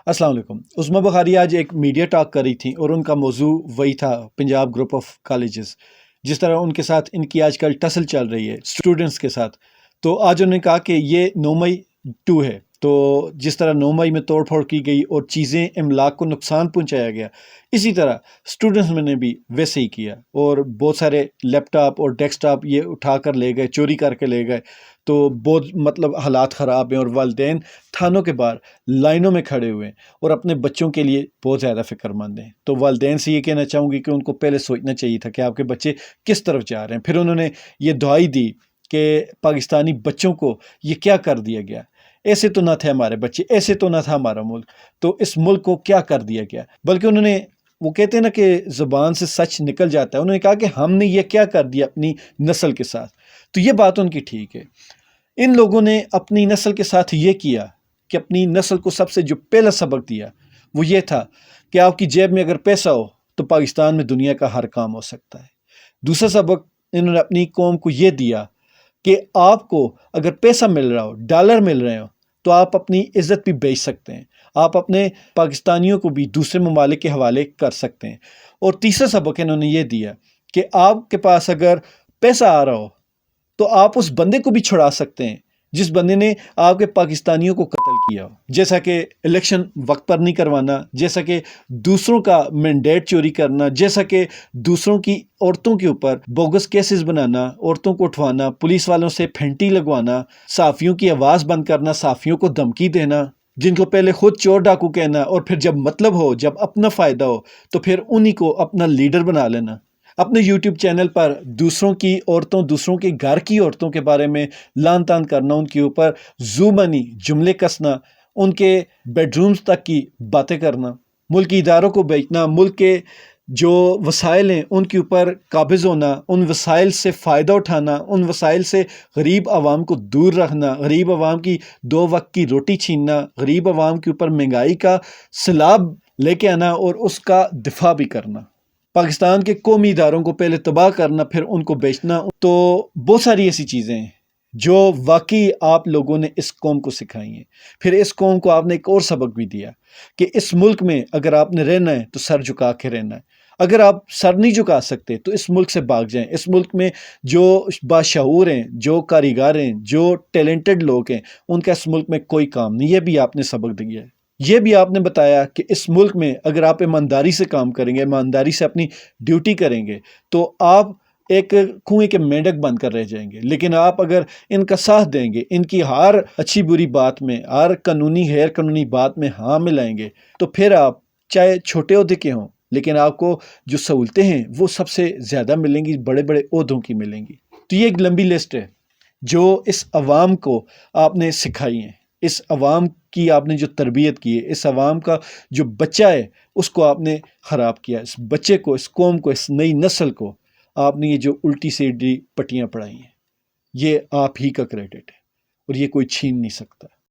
अस्सलाम वालेकुम। उस्मा बुखारी आज एक मीडिया टॉक कर रही थी और उनका मौजू वही था, पंजाब ग्रुप ऑफ कॉलेजेस। जिस तरह उनके साथ इनकी आजकल टसल चल रही है स्टूडेंट्स के साथ, तो आज उन्होंने कहा कि ये 9 मई 2 है। तो जिस तरह 9 मई में तोड़ फोड़ की गई और चीज़ें इमलाक को नुकसान पहुंचाया गया, इसी तरह स्टूडेंट्स ने भी वैसे ही किया और बहुत सारे लैपटॉप और डेस्कटॉप ये उठा कर ले गए, चोरी करके ले गए। तो बहुत मतलब हालात ख़राब हैं और वालिदैन थानों के बाहर लाइनों में खड़े हुए हैं और अपने बच्चों के लिए बहुत ज़्यादा फ़िक्रमंद हैं। तो वालिदैन से ये कहना चाहूँगी कि उनको पहले सोचना चाहिए था कि आपके बच्चे किस तरफ जा रहे हैं। फिर उन्होंने ये दुआई दी कि पाकिस्तानी बच्चों को ये क्या कर दिया गया, ऐसे तो ना थे हमारे बच्चे, ऐसे तो ना था हमारा मुल्क, तो इस मुल्क को क्या कर दिया गया। बल्कि उन्होंने, वो कहते हैं ना कि ज़ुबान से सच निकल जाता है, उन्होंने कहा कि हमने ये क्या कर दिया अपनी नस्ल के साथ। तो ये बात उनकी ठीक है। इन लोगों ने अपनी नस्ल के साथ ये किया कि अपनी नस्ल को सबसे जो पहला सबक दिया वो ये था कि आपकी जेब में अगर पैसा हो तो पाकिस्तान में दुनिया का हर काम हो सकता है। दूसरा सबक इन्होंने अपनी कौम को ये दिया कि आपको अगर पैसा मिल रहा हो, डॉलर मिल रहे हो, तो आप अपनी इज़्ज़त भी बेच सकते हैं, आप अपने पाकिस्तानियों को भी दूसरे ममालिक के हवाले कर सकते हैं। और तीसरा सबक इन्होंने ये दिया कि आपके पास अगर पैसा आ रहा हो तो आप उस बंदे को भी छुड़ा सकते हैं जिस बंदे ने आपके पाकिस्तानियों को कत्ल किया हो। जैसा कि इलेक्शन वक्त पर नहीं करवाना, जैसा कि दूसरों का मैंडेट चोरी करना, जैसा कि दूसरों की औरतों के ऊपर बोगस केसेस बनाना, औरतों को उठवाना, पुलिस वालों से फेंटी लगवाना, सहाफ़ियों की आवाज़ बंद करना, सहाफ़ियों को धमकी देना, जिनको पहले खुद चोर डाकू कहना और फिर जब मतलब हो, जब अपना फ़ायदा हो तो फिर उन्हीं को अपना लीडर बना लेना। अपने यूट्यूब चैनल पर दूसरों की औरतों, दूसरों के घर की औरतों के बारे में लान तान करना, उनके ऊपर ज़ुबानी जुमले कसना, उनके बेडरूम्स तक की बातें करना, मुल्क की इदारों को बेचना, मुल्क के जो वसाइल हैं उनके ऊपर काबिज़ होना, उन वसाइल से फ़ायदा उठाना, उन वसाइल से गरीब आवाम को दूर रखना, गरीब आवाम की 2 वक्त की रोटी छीनना, गरीब आवाम के ऊपर महंगाई का सैलाब लेके आना और उसका दिफा भी करना, पाकिस्तान के कौमी इदारों को पहले तबाह करना फिर उनको बेचना। तो बहुत सारी ऐसी चीज़ें हैं जो वाकई आप लोगों ने इस कौम को सिखाई हैं। फिर इस कौम को आपने एक और सबक भी दिया कि इस मुल्क में अगर आपने रहना है तो सर झुका के रहना है। अगर आप सर नहीं झुका सकते तो इस मुल्क से भाग जाएं। इस मुल्क में जो बाशऊर हैं, जो कारीगर हैं, जो टैलेंटेड लोग हैं, उनका इस मुल्क में कोई काम नहीं। ये भी आपने सबक दिया है। ये भी आपने बताया कि इस मुल्क में अगर आप ईमानदारी से काम करेंगे, ईमानदारी से अपनी ड्यूटी करेंगे, तो आप एक कुएं के मेंढक बनकर रह जाएंगे। लेकिन आप अगर इनका साथ देंगे, इनकी हर अच्छी बुरी बात में, हर कानूनी गैर कानूनी बात में हाँ मिलाएंगे, तो फिर आप चाहे छोटे ओहदे के हों, लेकिन आपको जो सहूलतें हैं वो सबसे ज़्यादा मिलेंगी, बड़े बड़े ओहदों की मिलेंगी। तो ये एक लंबी लिस्ट है जो इस अवाम को आपने सिखाई है। इस अवाम की आपने जो तरबियत की है, इस अवाम का जो बच्चा है उसको आपने ख़राब किया। इस बच्चे को, इस कौम को, इस नई नस्ल को आपने ये जो उल्टी सीधी पट्टियाँ पढ़ाई हैं, ये आप ही का क्रेडिट है और ये कोई छीन नहीं सकता।